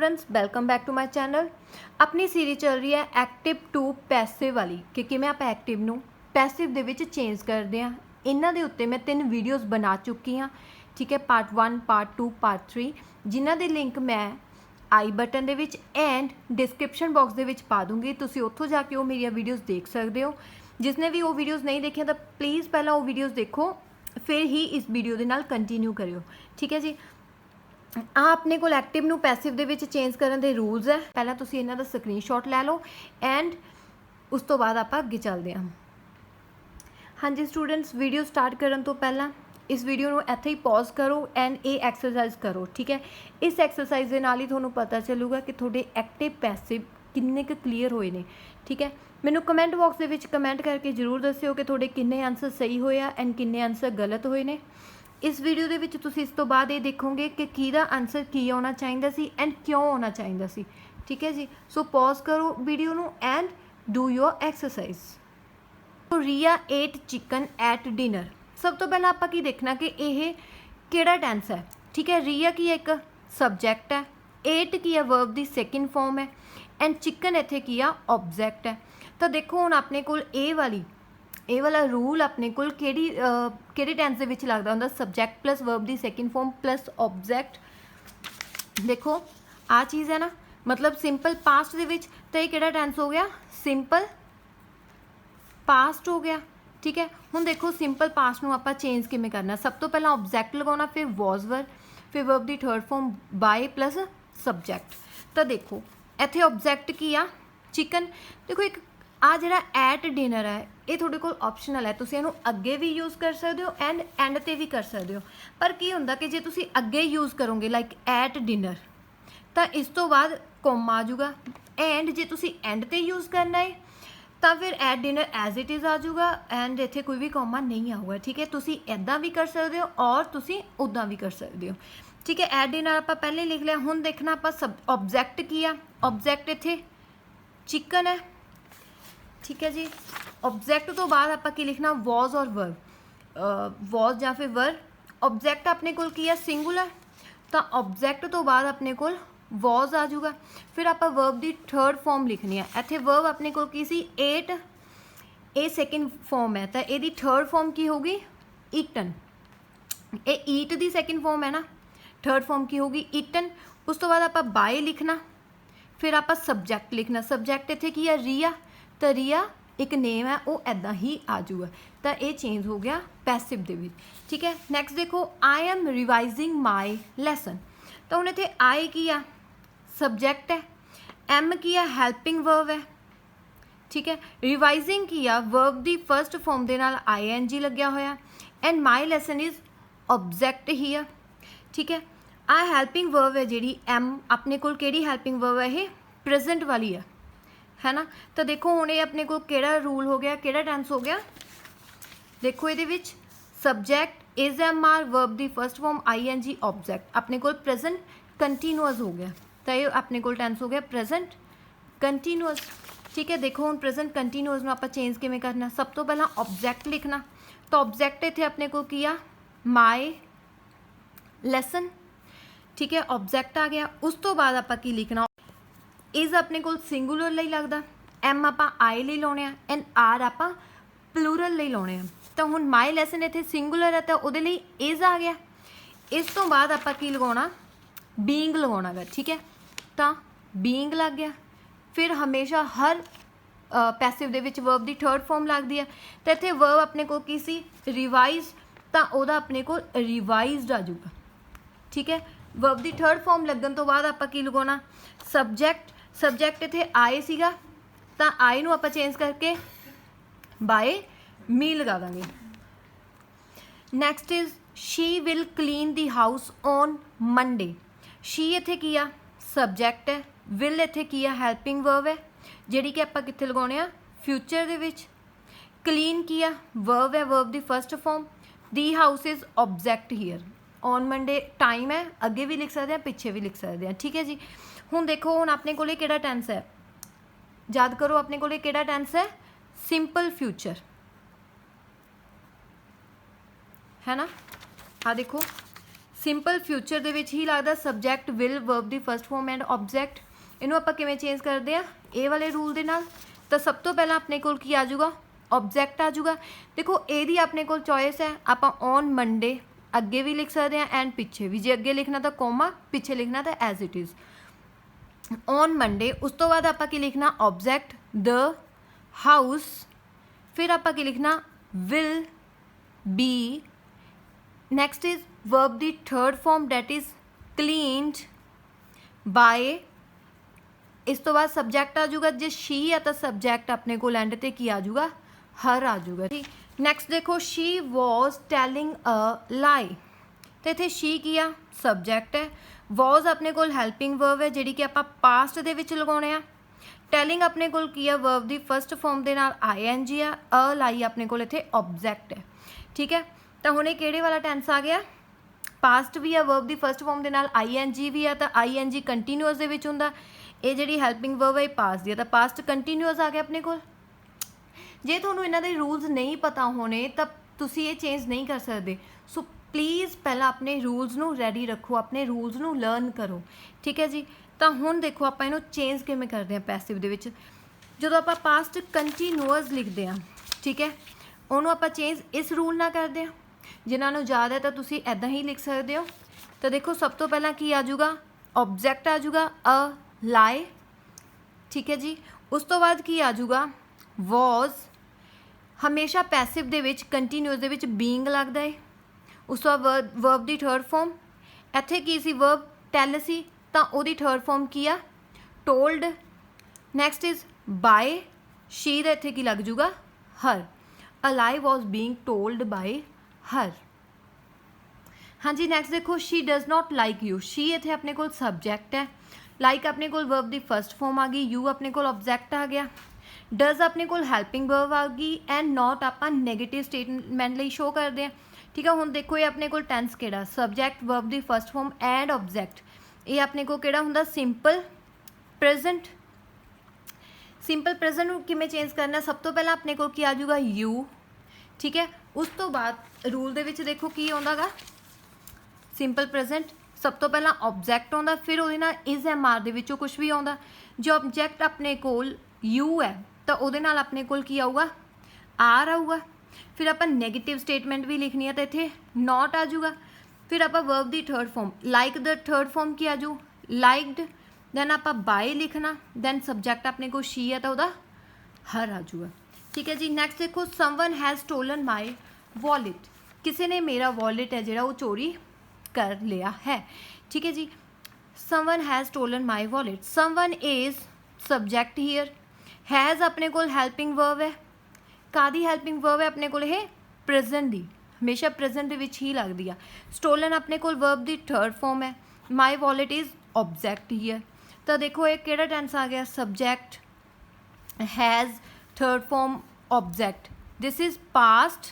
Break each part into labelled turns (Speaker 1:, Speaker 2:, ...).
Speaker 1: Students, welcome back to my channel. अपनी series चल रही है एक्टिव टू पैसिव वाली कि किवें आपां एक्टिव नूं पैसिव दे विच चेंज करते हैं। इन्हां दे उत्ते मैं 3 वीडियोज़ बना चुकी हाँ, ठीक है। पार्ट 1, पार्ट 2, पार्ट 3, जिन्हां दे लिंक मैं आई बटन दे विच एंड डिस्क्रिप्शन बॉक्स दे विच पा दूँगी। तुसीं उत्थों जाके वो मेरी वीडियोज़ देख सकते हो। जिसने भी वो वीडियोज़ नहीं देखिया तो प्लीज़ पहला वो वीडियोज़ देखो, फिर ही इस वीडियो के नाल कंटिन्यू करियो, ठीक है जी। अपने को एक्टिव नू पैसिव दे विच चेंज करने दे रूल्स है। पहला तुसीं इन्हां दा स्क्रीनशॉट लै लो एंड उस तो बाद आपां अगे चलते हैं। हाँ जी स्टूडेंट्स, वीडियो स्टार्ट करने तो पहला इस वीडियो नू इत्थे ही पॉज करो एंड ये एक्सरसाइज करो, ठीक है। इस एक्सरसाइज के नाल ही तुहानूं पता चलूगा कि तुहाडे एक्टिव पैसिव किन्ने क क्लीयर होए ने, ठीक है। मैनू कमेंट बॉक्स दे विच कमेंट करके जरूर दस्सिओ कि तुहाडे किन्ने आंसर सही होए आ एंड किन्ने आंसर गलत होए ने। इस वीडियो दे विच तुसीं इस तो बाद ये देखोगे कि किहदा आंसर की आउणा चाहीदा सी एंड क्यों आउणा चाहीदा सी, ठीक है जी। सो पॉज करो वीडियो नू एंड डू योर एक्सरसाइज। तो रिया एट चिकन एट डिनर। सब तो पहला आपां की देखना कि यह किहड़ा टेंस है, ठीक है। रिया की एक सबजैक्ट है, एट की है वर्ब की सैकेंड फॉर्म है एंड चिकन इत्थे की आ ऑब्जैक्ट है। तो देखो हुण अपने कोल ये वाला रूल अपने कोल किहड़ी टेंस दे विच लगदा हुंदा, सबजैक्ट प्लस वर्ब की सैकेंड फॉर्म प्लस ऑब्जैक्ट। देखो आ चीज़ है ना, मतलब सिंपल पास्ट दे विच तो ये किहड़ा टेंस हो गया, सिंपल पास्ट हो गया, ठीक है। हुण देखो सिंपल पास्ट नूं आपां चेंज किवें करना। सब तो पहला ऑब्जैक्ट लगाउणा, फिर वॉज वर्ब, फिर वर्ब की third form by plus subject. तो देखो इत्थे ऑब्जैक्ट की आ चिकन। देखो एक आ जिहड़ा एट डिनर है ये तुहाडे कोल ऑप्शनल है, तुसीं इहनूं अगे भी यूज़ कर सकते हो एंड एंड ते भी कर सकते हो। पर की हुंदा कि जे तुसीं अगे यूज़ करोगे लाइक एट डिनर तो इस तो बाद कॉमा आ जाऊगा, एंड जे तुसीं एंड ते यूज़ करना है तो फिर at dinner as it is आ जाऊगा एंड इत्थे कोई भी कॉमा नहीं आऊगा, ठीक है। तुसीं इदां भी कर सकते हो और तुसीं उदां भी कर सकते हो, ठीक है। एट डिनर आपां पहले लिख लिया। हुण देखना आपां सब ऑब्जैक्ट की आ, ऑब्जैक्ट इत्थे चिकन है, ठीक है जी। ऑब्जैक्ट तो बाद आपां की लिखना वॉज और वर्ब, वॉज या फिर वर्ब। ऑब्जैक्ट अपने कोल की है सिंगुलर, तो ऑब्जैक्ट तो बाद अपने कोल वॉज आ जाऊगा। फिर आपां वर्ब की थर्ड फॉर्म लिखनी है। इत्थे वर्ब अपने कोल की सी एट, ए सैकेंड फॉर्म है तो यदी थर्ड फॉर्म की होगी ईटन। ये ईट की सैकेंड फॉर्म है ना, थर्ड फॉर्म की होगी ईटन। उस तो बाद आपां बाय लिखना, फिर आपां सबजैक्ट लिखना। सबजैक्ट इत्थे की है रिया, तो रिया एक नेम है वो ऐदा ही आ जाऊगा। तो ये चेंज हो गया पैसिव दे विच, ठीक है। नैक्सट देखो I am revising my lesson. तो हुण इत्थे आई की आ सबजैक्ट है, एम की आ हैल्पिंग वर्ब है, ठीक है। रिवाइजिंग की आ वर्ब की फर्स्ट फॉर्म के नाल ING लग्या होया and my lesson is object ही आ, ठीक है। आ हैल्पिंग वर्ब है जी एम अपने कोल किहड़ी हैल्पिंग वर्ब है, ये प्रेजेंट वाली है ना। तो देखो हुण ये अपने को किहड़ा रूल हो गया, किहड़ा टेंस हो गया। देखो ये विच सबजैक्ट इज MR वर्ब की फर्स्ट फॉर्म ING ऑब्जैक्ट अपने को प्रेजेंट कंटीन्यूअस हो गया। तो ये अपने को टेंस हो गया प्रेजेंट कंटीन्यूअस, ठीक है। देखो हुण प्रेजेंट कंटीन्यूअस में आपां चेंज किवें करना। सब तो पहला ऑब्जैक्ट लिखना, तो ऑब्जैक्ट इत्थे अपने को की आ माई लैसन, ठीक है। ऑब्जैक्ट आ गया। उस तो बाद आपां की लिखना, इज़ अपने को सिंगूलर लई लगदा, एम आपां आई लई लाउणे आ एंड आर आपां प्लूरल लई लाउणे आ। तो हुण माई लैसन इत्थे सिंगूलर है तो उहदे लई इज़ आ गया। इस तो बाद आपां की लगाउणा, बीइंग लगाउणा गा, ठीक है। तो बीइंग लग गया। फिर हमेशा हर पैसिव दे विच वर्ब की थर्ड फॉर्म लगदी है, तो इत्थे वर्ब अपने को की सी रिवाइज, तो उहदा अपने को रिवाइज्ड आ जाऊगा, ठीक है। वर्ब की थर्ड फॉर्म लगन तो बाद आपां की लगाउणा सबजैक्ट। सबजैक्ट इत्थे आए सीगा तो आई नूं आपां चेंज करके बाय मी लगा देंगे। Next is she will clean the house on Monday. She इत्थे की आ सबजैक्ट है, विल इत्थे की आ हैल्पिंग वर्ब है जिहड़ी कि आपां कित्थे लगाउणे आ फ्यूचर दे विच। क्लीन की आ वर्ब है, वर्ब की first form. The house is object hear. On Monday time है, अगे भी लिख सकते हैं पिछे भी लिख सकते हैं, ठीक है जी। हुण देखो हुण अपने कोले किहड़ा टेंस है, याद करो अपने कोले किहड़ा टेंस है, सिंपल फ्यूचर है ना। हाँ देखो ਸਿੰਪਲ ਫਿਊਚਰ ਦੇ ਵਿੱਚ ਹੀ ਲੱਗਦਾ subject will verb the first farm and object. ਇਹਨੂੰ ਆਪਾਂ ਕਿਵੇਂ ਚੇਂਜ ਕਰਦੇ ਆ ਇਹ ਵਾਲੇ ਰੂਲ ਦੇ ਨਾਲ। ਤਾਂ ਸਭ ਤੋਂ ਪਹਿਲਾਂ ਆਪਣੇ ਕੋਲ ਕੀ ਆ ਜਾਊਗਾ ਆਬਜੈਕਟ ਆ ਜਾਊਗਾ। ਦੇਖੋ ਇਹਦੀ ਆਪਣੇ ਕੋਲ ਚੋਇਸ ਹੈ, ਆਪਾਂ ਔਨ ਮੰਡੇ ਅੱਗੇ ਵੀ ਲਿਖ ਸਕਦੇ ਹਾਂ ਐਂਡ ਪਿੱਛੇ ਵੀ। ਜੇ ਅੱਗੇ ਲਿਖਣਾ ਤਾਂ ਕੋਮਾ, ਪਿੱਛੇ ਲਿਖਣਾ ਤਾਂ as it is on Monday. ਉਸ ਤੋਂ ਬਾਅਦ ਆਪਾਂ ਕੀ ਲਿਖਣਾ ਆਬਜੈਕਟ ਦ ਹਾਊਸ, ਫਿਰ ਆਪਾਂ ਕੀ ਲਿਖਣਾ will be. Next is verb ਦੀ third form that is cleaned by। ਇਸ ਤੋਂ ਬਾਅਦ ਸਬਜੈਕਟ ਆ ਜਾਊਗਾ, ਜੇ she ਆ ਤਾਂ ਸਬਜੈਕਟ ਆਪਣੇ ਕੋਲ ਐਂਡ ਤੇ ਕੀ ਆ ਜਾਊਗਾ her ਆ ਜਾਊਗਾ। ਨੈਕਸਟ ਦੇਖੋ she was telling a lie, ਤੇ ਇੱਥੇ she ਕੀ ਆ ਸਬਜੈਕਟ ਹੈ, was ਆਪਣੇ ਕੋਲ ਹੈਲਪਿੰਗ verb ਹੈ ਜਿਹੜੀ ਕਿ ਆਪਾਂ ਪਾਸਟ ਦੇ ਵਿੱਚ ਲਗਾਉਣੇ ਆ। ਟੈਲਿੰਗ ਆਪਣੇ ਕੋਲ ਕੀ ਆ verb ਦੀ ਫਸਟ ਫਾਰਮ ਦੇ ਨਾਲ ing ਆ। a lie ਆਪਣੇ ਕੋਲ ਇੱਥੇ ਆਬਜੈਕਟ ਹੈ, ਠੀਕ ਹੈ। ਤਾਂ ਹੁਣ ਇਹ ਕਿਹੜੇ ਵਾਲਾ ਟੈਂਸ ਆ ਗਿਆ ਪਾਸਟ ਵੀ ਆ, verb ਦੀ ਫਸਟ ਫਾਰਮ ਦੇ ਨਾਲ ing ਵੀ ਆ, ਤਾਂ ing ਕੰਟੀਨਿਊਅਸ ਦੇ ਵਿੱਚ ਹੁੰਦਾ। ਇਹ ਜਿਹੜੀ ਹੈਲਪਿੰਗ verb ਹੈ ਇਹ ਪਾਸਟ ਦੀ ਆ, ਤਾਂ ਪਾਸਟ ਕੰਟੀਨਿਊਅਸ ਆ ਗਿਆ ਆਪਣੇ ਕੋਲ। ਜੇ ਤੁਹਾਨੂੰ ਇਹਨਾਂ ਦੇ ਰੂਲਸ ਨਹੀਂ ਪਤਾ ਹੋਣੇ ਤਾਂ ਤੁਸੀਂ ਇਹ ਚੇਂਜ ਨਹੀਂ ਕਰ ਸਕਦੇ। ਸੋ ਪਲੀਜ਼ ਪਹਿਲਾਂ ਆਪਣੇ ਰੂਲਸ ਨੂੰ ਰੈਡੀ ਰੱਖੋ, ਆਪਣੇ ਰੂਲਸ ਨੂੰ ਲਰਨ ਕਰੋ, ਠੀਕ ਹੈ ਜੀ। ਤਾਂ ਹੁਣ ਦੇਖੋ ਆਪਾਂ ਇਹਨੂੰ ਚੇਂਜ ਕਿਵੇਂ ਕਰਦੇ ਹਾਂ ਪੈਸਿਵ ਦੇ ਵਿੱਚ। ਜਦੋਂ ਆਪਾਂ ਪਾਸਟ ਕੰਟੀਨਿਊਅਸ ਲਿਖਦੇ ਹਾਂ, ਠੀਕ ਹੈ, ਉਹਨੂੰ ਆਪਾਂ ਚੇਂਜ ਇਸ ਰੂਲ ਨਾਲ ਕਰਦੇ ਹਾਂ। ਜਿਨ੍ਹਾਂ ਨੂੰ ਯਾਦ ਹੈ ਤਾਂ ਤੁਸੀਂ ਇੱਦਾਂ ਹੀ ਲਿਖ ਸਕਦੇ ਹੋ। ਤਾਂ ਦੇਖੋ ਸਭ ਤੋਂ ਪਹਿਲਾਂ ਕੀ ਆ ਜਾਊਗਾ ਆਬਜੈਕਟ ਆ ਜਾਊਗਾ ਅ lie, ਠੀਕ ਹੈ ਜੀ। ਉਸ ਤੋਂ ਬਾਅਦ ਕੀ ਆ ਜਾਊਗਾ was, ਹਮੇਸ਼ਾ ਪੈਸਿਵ ਦੇ ਵਿੱਚ ਕੰਟੀਨਿਊਅਸ ਦੇ ਵਿੱਚ being ਲੱਗਦਾ ਹੈ। ਉਸ ਤੋਂ ਬਾਅਦ verb ਦੀ ਥਰਡ ਫਾਰਮ, ਇੱਥੇ ਕੀ ਸੀ verb tell ਸੀ ਤਾਂ ਉਹਦੀ ਥਰਡ ਫਾਰਮ ਕੀ ਆ told। Next is by, she ਦਾ ਇੱਥੇ ਕੀ ਲੱਗ ਜਾਊਗਾ her। a lie was being told by her। ਹਾਂਜੀ ਨੈਕਸਟ ਦੇਖੋ she does not like you, she ਇੱਥੇ ਆਪਣੇ ਕੋਲ ਸਬਜੈਕਟ ਹੈ, like ਆਪਣੇ ਕੋਲ verb ਦੀ ਫਸਟ ਫਾਰਮ ਆ ਗਈ, you ਆਪਣੇ ਕੋਲ ਆਬਜੈਕਟ ਆ ਗਿਆ, does ਆਪਣੇ ਕੋਲ ਹੈਲਪਿੰਗ verb ਆ ਗਈ ਐਂਡ not ਆਪਾਂ ਨੈਗੇਟਿਵ ਸਟੇਟਮੈਂਟ ਲਈ ਸ਼ੋ ਕਰਦੇ ਹਾਂ, ਠੀਕ ਹੈ। ਹੁਣ ਦੇਖੋ ਇਹ ਆਪਣੇ ਕੋਲ ਟੈਂਸ ਕਿਹੜਾ subject verb the first farm and object. ਇਹ ਆਪਣੇ ਕੋਲ ਕਿਹੜਾ ਹੁੰਦਾ ਸਿੰਪਲ ਪ੍ਰੈਜ਼ੈਂਟ। ਸਿੰਪਲ ਪ੍ਰੈਜ਼ੈਂਟ ਨੂੰ ਕਿਵੇਂ ਚੇਂਜ ਕਰਨਾ, ਸਭ ਤੋਂ ਪਹਿਲਾਂ ਆਪਣੇ ਕੋਲ ਕੀ ਆ ਜਾਊਗਾ you, ਠੀਕ ਹੈ। ਉਸ ਤੋਂ ਬਾਅਦ ਰੂਲ ਦੇ ਵਿੱਚ ਦੇਖੋ ਕੀ ਆਉਂਦਾ ਗਾ ਸਿੰਪਲ ਪ੍ਰੈਜ਼ੈਂਟ, ਸਭ ਤੋਂ ਪਹਿਲਾਂ ਆਬਜੈਕਟ ਆਉਂਦਾ, ਫਿਰ ਉਹਦੇ ਨਾਲ ਇਜ਼ ਐਮ ਆਰ ਦੇ ਵਿੱਚੋਂ ਕੁਝ ਵੀ ਆਉਂਦਾ। ਜੇ ਆਬਜੈਕਟ ਆਪਣੇ ਕੋਲ ਯੂ ਹੈ ਤਾਂ ਉਹਦੇ ਨਾਲ ਆਪਣੇ ਕੋਲ ਕੀ ਆਊਗਾ ਆਰ ਆਊਗਾ। ਫਿਰ ਆਪਾਂ ਨੈਗੇਟਿਵ ਸਟੇਟਮੈਂਟ ਵੀ ਲਿਖਣੀ ਹੈ ਤਾਂ ਇੱਥੇ ਨੋਟ ਆ ਜਾਊਗਾ। ਫਿਰ ਆਪਾਂ ਵਰਬ ਦੀ ਥਰਡ ਫਾਰਮ ਲਾਈਕ ਦਾ ਥਰਡ ਫਾਰਮ ਕੀ ਆ ਜਾਊ ਲਾਈਕਡ, ਦੈਨ ਆਪਾਂ ਬਾਏ ਲਿਖਣਾ, ਦੈਨ ਸਬਜੈਕਟ ਆਪਣੇ ਕੋਲ ਸ਼ੀ ਹੈ ਤਾਂ ਉਹਦਾ ਹਰ ਆ ਜਾਊਗਾ, ਠੀਕ ਹੈ ਜੀ। ਨੈਕਸਟ ਦੇਖੋ ਸਮਵਨ ਹੈਜ਼ ਸਟੋਲਨ ਮਾਈ ਵॉलेट, ਕਿਸੇ ਨੇ ਮੇਰਾ ਵॉलेट ਹੈ ਜਿਹੜਾ ਉਹ ਚੋਰੀ ਕਰ ਲਿਆ ਹੈ, ਠੀਕ ਹੈ ਜੀ। Someone has stolen my wallet, someone is subject here, has ਆਪਣੇ ਕੋਲ ਹੈਲਪਿੰਗ verb ਹੈ। ਕਾਹਦੀ ਹੈਲਪਿੰਗ verb ਹੈ ਆਪਣੇ ਕੋਲ ਇਹ ਪ੍ਰੈਜ਼ੈਂਟ ਦੀ, ਹਮੇਸ਼ਾ ਪ੍ਰੈਜ਼ੈਂਟ ਦੇ ਵਿੱਚ ਹੀ ਲੱਗਦੀ ਆ। ਸਟੋਲਨ ਆਪਣੇ ਕੋਲ verb ਦੀ ਥਰਡ ਫਾਰਮ ਹੈ, ਮਾਈ ਵॉलेट ਇਜ਼ ਆਬਜੈਕਟ ਹੀਅਰ। ਤਾਂ ਦੇਖੋ ਇਹ ਕਿਹੜਾ ਟੈਂਸ ਆ ਗਿਆ subject has third form object, this is past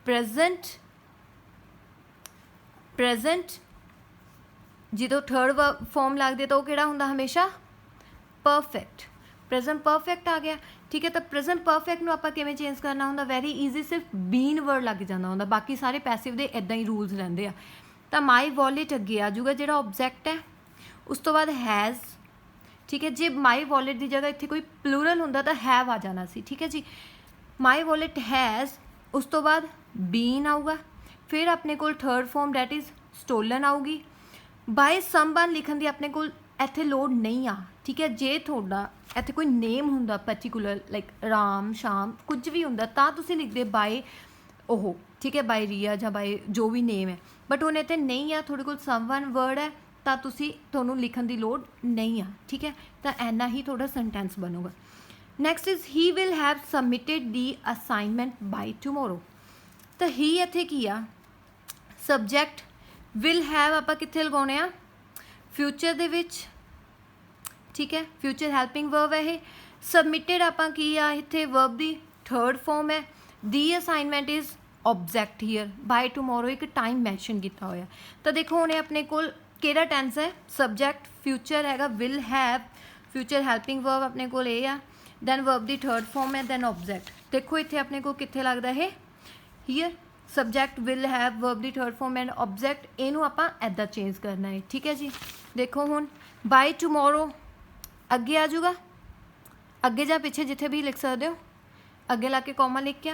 Speaker 1: present. Present जो थर्ड फॉर्म लगती है तो वो होंगे हमेशा परफेक्ट। प्रेजेंट परफेक्ट आ गया, ठीक है। तो प्रेजेंट परफेक्ट में आप किवें चेंज करना होंगे वैरी ईजी, सिर्फ बीन वर्ड लग जाता होंगे, बाकी सारे पैसिव दे इदां ही रूल्स रहिंदे आ। तो माई वॉलेट अगे आ जाऊगा जो ऑब्जेक्ट है, उस तो बाद हैज़, ठीक है। जे माई वॉलेट की जगह इत्थे कोई प्लूरल होंदा तो हैव आ जाना सी, ठीक है जी। माई वॉलेट हैज़, उस तो बाद बीन आऊगा, फिर अपने कोल third form that is stolen आऊगी। बाय समवन लिखण दी अपने कोल इत्थे लोड़ नहीं आ, ठीक है। जे थोड़ा इत्थे कोई नेम हुंदा पर्टिकुलर लाइक राम शाम कुछ भी हुंदा तां तुसीं लिखदे बाय ओहो, ठीक है, बाय रिया जां बाय जो भी नेम है। बट हुण इत्थे नहीं आ, थोड़े कोल समवन वर्ड है ਤਾਂ ਤੁਹਾਨੂੰ ਲਿਖਣ ਦੀ ਲੋੜ ਨਹੀਂ ਆ, ਠੀਕ ਹੈ। ਤਾਂ ਇੰਨਾ ਹੀ ਤੁਹਾਡਾ ਸੈਂਟੈਂਸ ਬਣੂਗਾ। Next is he will have submitted the assignment by tomorrow. ਤਾਂ ਹੀ ਇੱਥੇ ਕੀ ਆ ਸਬਜੈਕਟ, ਵਿਲ ਹੈਵ ਆਪਾਂ ਕਿੱਥੇ ਲਗਾਉਣੇ ਆ ਫਿਊਚਰ ਦੇ ਵਿੱਚ, ਠੀਕ ਹੈ। ਫਿਊਚਰ ਹੈਲਪਿੰਗ ਵਰਬ ਹੈ ਇਹ। ਸਬਮਿਟਡ ਆਪਾਂ ਕੀ ਆ ਇੱਥੇ ਵਰਬ ਦੀ ਥਰਡ ਫਾਰਮ ਹੈ। ਦੀ assignment is object here, by tomorrow एक टाइम मैंशन किया होया। तो देखो हुणे अपने कोल किहड़ा टेंस है सब्जैक्ट, फ्यूचर हैगा will have, future helping verb अपने कोल ये आ, दैन वर्ब दी थर्ड फॉर्म है, दैन ऑब्जेक्ट। देखो इत्थे अपने को कित्थे लगदा है here subject will have verb दी थर्ड फॉर्म एंड ऑब्जैक्ट इनू आपां ऐदां चेंज करना है। ठीक है जी, देखो हुण बाय टुमोरो अगे आ जाऊगा, अगे जां पिछे जिथे भी लिख सकते हो, अगे ला के कॉमा लिख के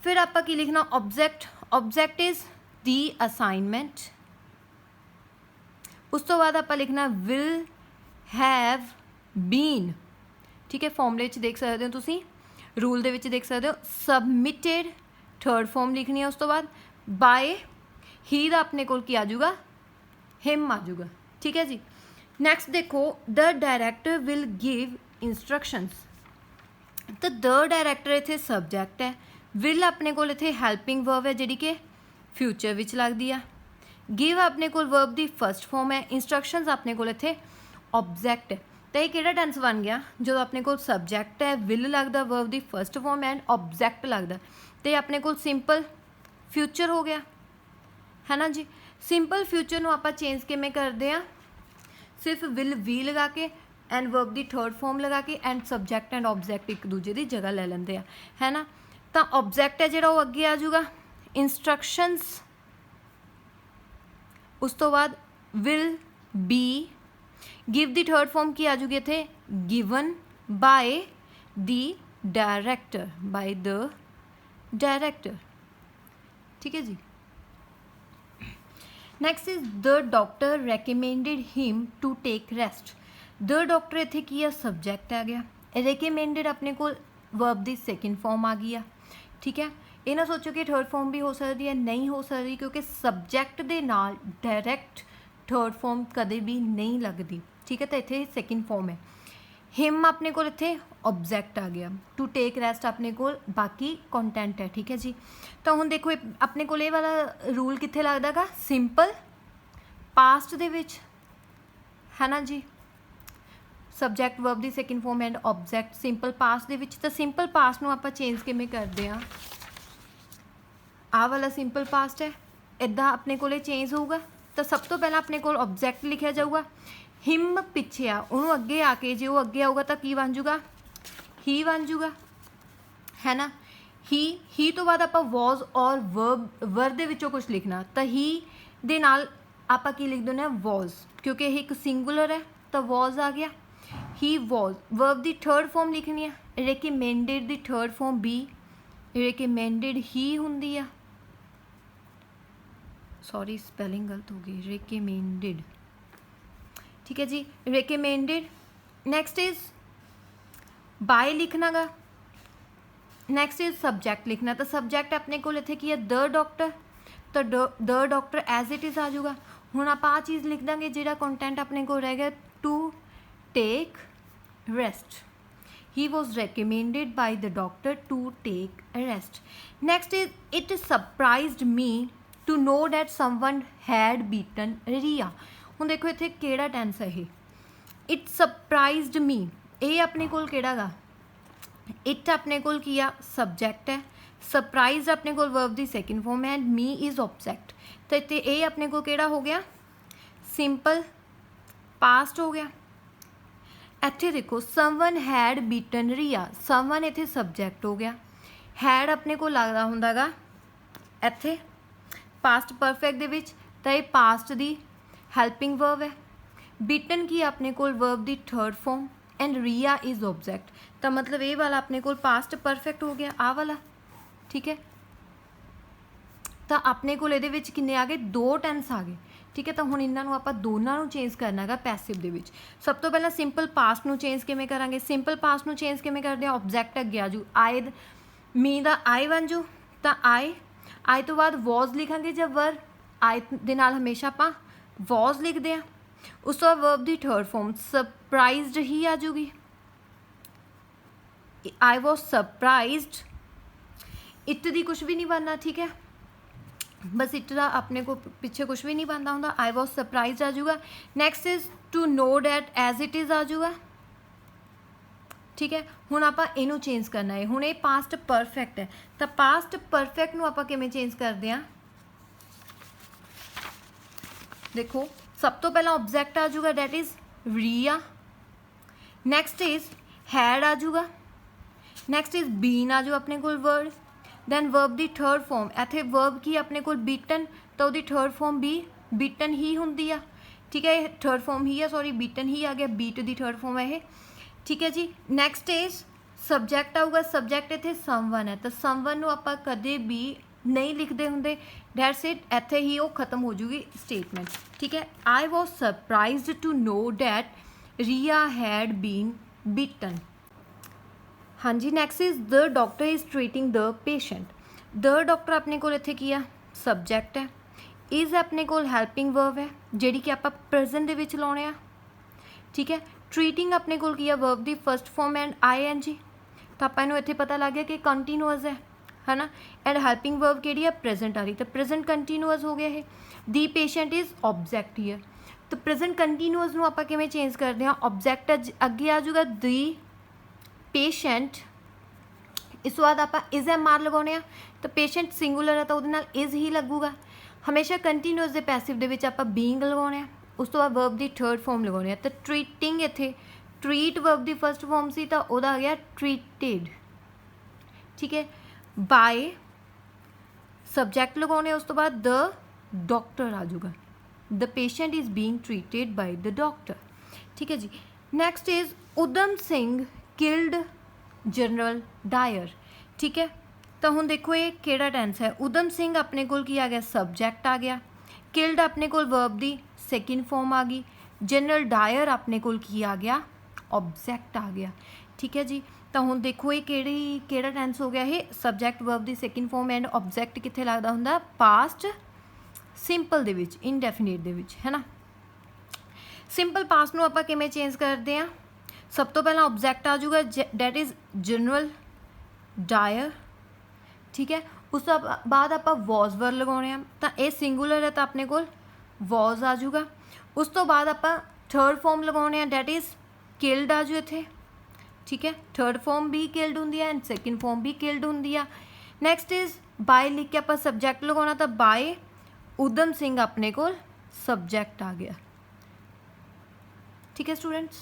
Speaker 1: फिर आपां की लिखना object, object is the assignment. उस तो बाद आपां लिखना विल हैव बीन। ठीक है, फॉर्मूले च देख सकते हो तुसीं, रूल दे विच देख सकते हो सबमिटेड थर्ड फॉर्म लिखनी है। उस तो बाद बाय ही दा अपने कोल की आ जाऊगा हिम आ जाऊगा। ठीक है जी, नैक्सट देखो the director will give instructions. तो द डायरैक्टर इत्थे सबजैक्ट है, विल अपने कोल इत्थे हैल्पिंग वर्ब है जिहड़ी कि फ्यूचर विच लगदी आ, गिव अपने कोल वर्ब दी फर्स्ट फॉर्म है, इंस्ट्रक्शंस अपने कोल इत्थे ऑब्जैक्ट है। तो ये किहड़ा टेंस बन गया जो अपने कोल सबजैक्ट है, विल लगदा, verb the first form and object लगदा, तो अपने कोल सिंपल फ्यूचर हो गया है ना जी। सिंपल फ्यूचर नूं आपां चेंज किवें करदे आ, सिर्फ विल वी लगा के एंड वर्ब दी थर्ड फॉर्म लगा के एंड सबजैक्ट एंड ऑब्जैक्ट एक दूजे की जगह ले लेंदे आ, है ना। तो ऑब्जैक्ट है जिहड़ा वो अगे आ जाऊगा इंस्ट्रक्शंस, उस तो बाद विल बी, गिव दी थर्ड फॉर्म की आ जाऊगी इत्थे given by the director, by the director. ठीक है जी, next is the doctor recommended him to take rest. The doctor इत्थे की है सबजैक्ट आ गया, रैकमेंडेड अपने को वर्ब दी सैकेंड फॉर्म आ गई आ। ठीक है, ये ना सोचो कि थर्ड फॉर्म भी हो सकती है, नहीं हो सकती, क्योंकि सबजैक्ट दे नाल डायरैक्ट थर्ड फॉर्म कदे भी नहीं लगती। ठीक है, तो इत्थे सैकेंड फॉर्म है। हिम अपने को इत्थे ऑब्जैक्ट आ गया, टू टेक रेस्ट अपने को बाकी कंटेंट है। ठीक है जी, तो हुण देखो अपने को ये वाला रूल कित्थे लगदा गा, सिंपल पास्ट दे विच, है ना जी। सबजैक्ट वर्ब दी second form and object simple past दे विच। तो सिंपल पास्ट नूं आपां चेंज किवें करदे आ, आ वाला सिंपल पास्ट है, इदां अपने को चेंज होऊगा। तो सब तो पहला अपने को ऑब्जैक्ट लिखा जाऊगा, हिम पिछे आ, उन्होंने अगे आके जो अगे आऊगा तो की बन जूगा ही बन जूगा, है ना। ही तो बाद आपां वॉज और वर्ब दे विचों कुछ लिखना, तो ही दे नाल आपां की लिख देना वॉज, क्योंकि यह एक सिंगुलर है तो वॉज आ गया। ही वॉज, वर्ब दी थर्ड फॉर्म लिखनी है, रिकमेंडेड दी थर्ड फॉर्म बी, रिकमेंडेड ही हुंदी आ, सॉरी स्पैलिंग गलत हो गई, रिकमेंडेड। ठीक है जी, रिकमेंडेड। नेक्स्ट इज बाय लिखना गा, नेक्स्ट इज सब्जैक्ट लिखना। तो सब्जैक्ट अपने को इत्थे की है द डॉक्टर, तो the doctor as it is आ जाऊगा। हुण आपां आ चीज़ लिख देंगे जिहड़ा कंटेंट अपने को रह गया, to take rest, he was recommended by the doctor to take rest. Next is it surprised me to know that someone had beaten Riya. हुण देखो इत्थे केड़ा टेंस है, इट सरप्राइज्ड मी, ये अपने कोल केड़ा गा, इट अपने कोल किया सबजैक्ट है, सरप्राइज अपने कोल वर्ब दी सैकेंड फॉर्म है एंड मी इज ऑब्जैक्ट। तो इत्थे ये अपने को केड़ा हो गया, सिंपल पास्ट हो गया। इत्थे देखो समवन हैड बीटन रिया, समवन इत्थे सबजैक्ट हो गया, हैड अपने को लगदा हुंदा गा इत्थे पास्ट परफेक्ट दे विच, तो ये पास्ट दी हैल्पिंग वर्ब है। बीटन की अपने कोल वर्ब दी third form and Riya is object, तो मतलब ये वाला अपने कोल पास्ट परफेक्ट हो गया, आ वाला। ठीक है, तो अपने कोल इहदे विच किन्ने आ गए, दो टेंस आ गए। ठीक है, तो हुण इन्हां नूं आपां दोनां नूं चेंज करना है पैसिव दे विच। सब तो पहला सिंपल पास्ट नूं चेंज किवें करांगे, सिंपल पास्ट नूं चेंज किवें करदे आ, ऑब्जैक्ट अगे आ जू, आई मी दा आई बन जू, तो आई तो बाद वॉज लिखांगे जब वर्ब, आई दे नाल हमेशा आपां वॉज लिखते हैं। उस तो बाद वर्ब दी थर्ड फॉर्म सरप्राइज्ड ही आ जूगी, आई वॉज सरप्राइज्ड, इट दी कुछ भी नहीं बनना। ठीक है, बस इट दा अपने को पिछे कुछ भी नहीं बनता होंगे, आई वॉज सरप्राइज्ड आ जूगा। Next is to know that as it is आ जूगा। ठीक है, हुण आपां इनू चेंज करना है, हुण ये पास्ट परफेक्ट है, तो पास्ट परफेक्ट नूं आपां किवें चेंज करते हैं, देखो सब तो पहला ऑब्जैक्ट आ जूगा that is Ria, next is had आ जूगा, नैक्सट इज बीन आ जू अपने कोल वर्ड, ਦੈਨ ਵਰਬ ਦੀ ਥਰਡ ਫੋਰਮ, ਇੱਥੇ ਵਰਬ ਕੀ ਆਪਣੇ ਕੋਲ ਬੀਟਨ, ਤਾਂ ਉਹਦੀ ਥਰਡ ਫੋਰਮ ਵੀ ਬੀਟਨ ਹੀ ਹੁੰਦੀ ਆ, ਠੀਕ ਹੈ, ਇਹ ਥਰਡ ਫੋਰਮ ਹੀ ਆ, ਸੌਰੀ ਬੀਟਨ ਹੀ ਆ ਗਿਆ, ਬੀਟ ਦੀ ਥਰਡ ਫੋਰਮ ਹੈ ਇਹ, ਠੀਕ ਹੈ ਜੀ। ਨੈਕਸਟ ਇਜ਼ ਸਬਜੈਕਟ ਆਊਗਾ, ਸਬਜੈਕਟ ਇੱਥੇ ਸਮਵਨ ਹੈ, ਤਾਂ ਸਮਵਨ ਨੂੰ ਆਪਾਂ ਕਦੇ ਵੀ ਨਹੀਂ ਲਿਖਦੇ ਹੁੰਦੇ, ਡੈਟਸ ਇਟ, ਇੱਥੇ ਹੀ ਉਹ ਖਤਮ ਹੋ ਜੂਗੀ ਸਟੇਟਮੈਂਟ, ਠੀਕ ਹੈ। I was surprised to know that Ria had been beaten. ਹਾਂਜੀ, next is the doctor is treating the patient. The doctor ਆਪਣੇ ਕੋਲ ਇੱਥੇ ਕੀ ਆ, ਸਬਜੈਕਟ ਹੈ, ਇਜ਼ ਆਪਣੇ ਕੋਲ ਹੈਲਪਿੰਗ ਵਰਬ ਹੈ ਜਿਹੜੀ ਕਿ ਆਪਾਂ ਪ੍ਰੈਜ਼ੈਂਟ ਦੇ ਵਿੱਚ ਲਾਉਣੇ ਆ, ਠੀਕ ਹੈ। ਟ੍ਰੀਟਿੰਗ ਆਪਣੇ ਕੋਲ ਕੀ ਆ, verb the first form and ING, ਤਾਂ ਆਪਾਂ ਇਹਨੂੰ ਇੱਥੇ ਪਤਾ ਲੱਗ ਗਿਆ ਕਿ ਕੰਟੀਨਿਊਅਸ ਹੈ ਨਾ। ਐਂਡ ਹੈਲਪਿੰਗ ਵਰਬ ਕਿਹੜੀ ਆ, ਪ੍ਰੈਜ਼ੈਂਟ ਆ ਰਹੀ, ਤਾਂ ਪ੍ਰੈਜ਼ੈਂਟ ਕੰਟੀਨਿਊਅਸ ਹੋ ਗਿਆ ਇਹ। ਦੀ ਪੇਸ਼ੈਂਟ ਇਜ਼ ਆਬਜੈਕਟ ਹੀਅਰ, ਤਾਂ ਪ੍ਰੈਜ਼ੈਂਟ ਕੰਟੀਨਿਊਅਸ ਨੂੰ ਆਪਾਂ ਕਿਵੇਂ ਚੇਂਜ ਕਰਦੇ ਹਾਂ, ਆਬਜੈਕਟ ਅੱਗੇ ਆ ਜਾਊਗਾ ਦੀ ਪੇਸ਼ੈਂਟ, ਇਸ ਤੋਂ ਬਾਅਦ ਆਪਾਂ ਇਜ਼ MR ਲਗਾਉਣੇ ਆ, ਤਾਂ ਪੇਸ਼ੈਂਟ ਸਿੰਗੂਲਰ ਹੈ ਤਾਂ ਉਹਦੇ ਨਾਲ ਇਜ਼ ਹੀ ਲੱਗੂਗਾ। ਹਮੇਸ਼ਾ ਕੰਟੀਨਿਊਅਸ ਦੇ ਪੈਸਿਵ ਦੇ ਵਿੱਚ ਆਪਾਂ ਬੀਇੰਗ ਲਗਾਉਣੇ ਆ, ਉਸ ਤੋਂ ਬਾਅਦ ਵਰਬ ਦੀ ਥਰਡ ਫੋਰਮ ਲਗਾਉਣੀ ਆ, ਤਾਂ ਟ੍ਰੀਟਿੰਗ ਇੱਥੇ ਟ੍ਰੀਟ ਵਰਬ ਦੀ ਫਸਟ ਫੋਰਮ ਸੀ ਤਾਂ ਉਹਦਾ ਆ ਗਿਆ ਟ੍ਰੀਟਿਡ, ਠੀਕ ਹੈ। ਬਾਏ ਸਬਜੈਕਟ ਲਗਾਉਣੇ, ਉਸ ਤੋਂ ਬਾਅਦ ਦ ਡਾਕਟਰ ਆ ਜਾਊਗਾ, the patient is being treated by the doctor, ਠੀਕ ਹੈ ਜੀ। Next is Udham Singh killed general Dyer, ਠੀਕ ਹੈ। ਤਾਂ ਹੁਣ ਦੇਖੋ ਇਹ ਕਿਹੜਾ ਟੈਂਸ ਹੈ, ਉਦਮ ਸਿੰਘ ਆਪਣੇ ਕੋਲ ਕੀ ਆ ਗਿਆ, ਸਬਜੈਕਟ ਆ ਗਿਆ, ਕਿਲਡ ਆਪਣੇ ਕੋਲ ਵਰਬ ਦੀ ਸੈਕਿੰਡ ਫੋਰਮ ਆ ਗਈ, ਜਨਰਲ ਡਾਇਰ ਆਪਣੇ ਕੋਲ ਕੀ ਆ ਗਿਆ, ਆਬਜੈਕਟ ਆ ਗਿਆ, ਠੀਕ ਹੈ ਜੀ। ਤਾਂ ਹੁਣ ਦੇਖੋ ਇਹ ਕਿਹੜਾ ਟੈਂਸ ਹੋ ਗਿਆ, ਇਹ subject verb the second form and object ਕਿੱਥੇ ਲੱਗਦਾ ਹੁੰਦਾ, ਪਾਸਟ ਸਿੰਪਲ ਦੇ ਵਿੱਚ, ਇਨਡੈਫੀਨਿਟ ਦੇ ਵਿੱਚ, ਹੈ ਨਾ। ਸਿੰਪਲ ਪਾਸਟ ਨੂੰ ਆਪਾਂ ਕਿਵੇਂ ਚੇਂਜ ਕਰਦੇ ਹਾਂ, ਸਭ ਤੋਂ ਪਹਿਲਾਂ ਆਬਜੈਕਟ ਆ ਜਾਊਗਾ, ਡੈਟ ਇਜ਼ ਜਨਰਲ ਡਾਇਰ, ਠੀਕ ਹੈ। ਉਸ ਤੋਂ ਬਾਅਦ ਆਪਾਂ ਵॉज ਵਰ ਲਗਾਉਣੇ ਆ, ਤਾਂ ਇਹ ਸਿੰਗੂਲਰ ਹੈ ਤਾਂ ਆਪਣੇ ਕੋਲ ਵॉज ਆ ਜਾਊਗਾ। ਉਸ ਤੋਂ ਬਾਅਦ ਆਪਾਂ ਥਰਡ ਫੋਰਮ ਲਗਾਉਣੇ ਆ, ਡੈਟ ਇਜ਼ ਕਿਲਡ ਆ ਜੂ ਇੱਥੇ, ਠੀਕ ਹੈ। ਥਰਡ ਫੋਰਮ ਵੀ ਕਿਲਡ ਹੁੰਦੀ ਹੈ ਐਂਡ ਸੈਕਿੰਡ ਫੋਰਮ ਵੀ ਕਿਲਡ ਹੁੰਦੀ ਆ। ਨੈਕਸਟ ਇਜ਼ ਬਾਏ ਲਿਖ ਕੇ ਆਪਾਂ ਸਬਜੈਕਟ ਲਗਾਉਣਾ, ਤਾਂ ਬਾਏ ਉਦਮ ਸਿੰਘ ਆਪਣੇ ਕੋਲ ਸਬਜੈਕਟ ਆ ਗਿਆ, ਠੀਕ ਹੈ ਸਟੂਡੈਂਟਸ।